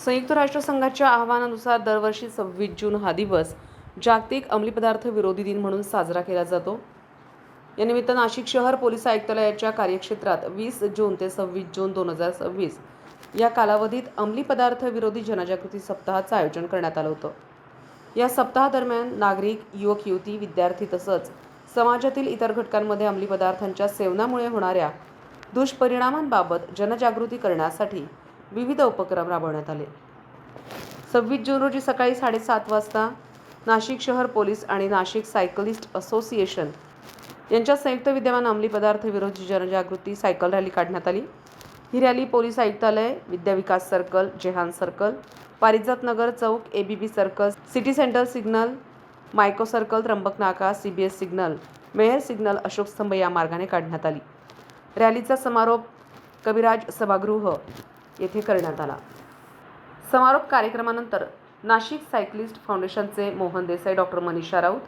संयुक्त राष्ट्रसंघाच्या आवाहनानुसार दरवर्षी 26 जून हा दिवस जागतिक अंमली पदार्थ विरोधी दिन म्हणून साजरा केला जातो. या निमित्त नाशिक शहर पोलीस आयुक्तालयाच्या कार्यक्षेत्रात 20 जून ते 26 जून 2026 या कालावधीत अंमली पदार्थ विरोधी जनजागृती सप्ताहाचं आयोजन करण्यात आलं होतं. या सप्ताहादरम्यान नागरिक, युवक युवती, विद्यार्थी तसंच समाजातील इतर घटकांमध्ये अंमली पदार्थांच्या सेवनामुळे होणाऱ्या दुष्परिणामांबाबत जनजागृती करण्यासाठी विविध उपक्रम राबवण्यात आले. 26 जून रोजी सकाळी 7:30 वाजता नाशिक शहर पोलीस आणि नाशिक सायकलिस्ट असोसिएशन यांच्या संयुक्त विद्यमाने अंमली पदार्थ विरोधी जनजागृती सायकल रॅली काढण्यात आली. ही रॅली पोलीस आयुक्तालय, Vidyavikas circle, Jehan circle, Parijat Nagar chowk, ABB circle, city centre signal, Mico circle, Trimbak Naka, CBS signal, Mehar signal, Ashok Stambh या मार्गाने काढण्यात आली. रॅलीचा समारोप कविराज सभागृह येथे करण्यात आला. समारोप कार्यक्रमानंतर नाशिक सायकलिस्ट फाउंडेशनचे मोहन देसाई, डॉक्टर मनीषा राऊत,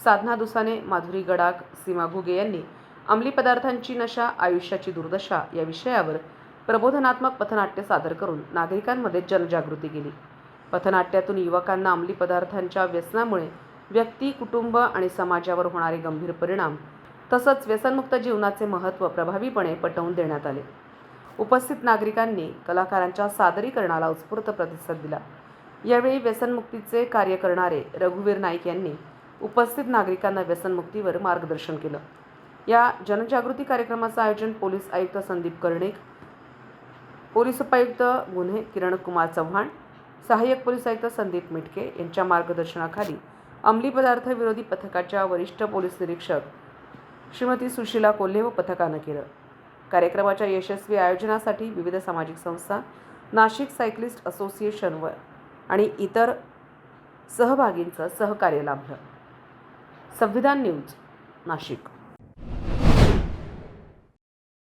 साधना दुसाने, माधुरी गडाख, सीमा घुगे यांनी अंमली पदार्थांची नशा, आयुष्याची दुर्दशा या विषयावर प्रबोधनात्मक पथनाट्य सादर करून नागरिकांमध्ये जनजागृती केली. पथनाट्यातून युवकांना अंमली पदार्थांच्या व्यसनामुळे व्यक्ती, कुटुंब आणि समाजावर होणारे गंभीर परिणाम तसंच व्यसनमुक्त जीवनाचे महत्त्व प्रभावीपणे पटवून देण्यात आले. उपस्थित नागरिकांनी कलाकारांच्या सादरीकरणाला उत्स्फूर्त प्रतिसाद दिला. यावेळी व्यसनमुक्तीचे कार्य करणारे रघुवीर नाईक यांनी उपस्थित नागरिकांना व्यसनमुक्तीवर मार्गदर्शन केलं. या जनजागृती कार्यक्रमाचं आयोजन पोलीस आयुक्त संदीप कर्णिक, पोलीस उपायुक्त गुन्हे किरण कुमार चव्हाण, सहाय्यक पोलीस आयुक्त संदीप मिटके यांच्या मार्गदर्शनाखाली अंमली पदार्थ विरोधी पथकाच्या वरिष्ठ पोलीस निरीक्षक श्रीमती सुशीला कोल्हे व पथकानं केलं. कार्यक्रमाच्या यशस्वी आयोजनासाठी विविध सामाजिक संस्था, नाशिक सायकलिस्ट असोसिएशन आणि इतर सहभागींचं सहकार्य लाभलं. संविधान न्यूज, नाशिक.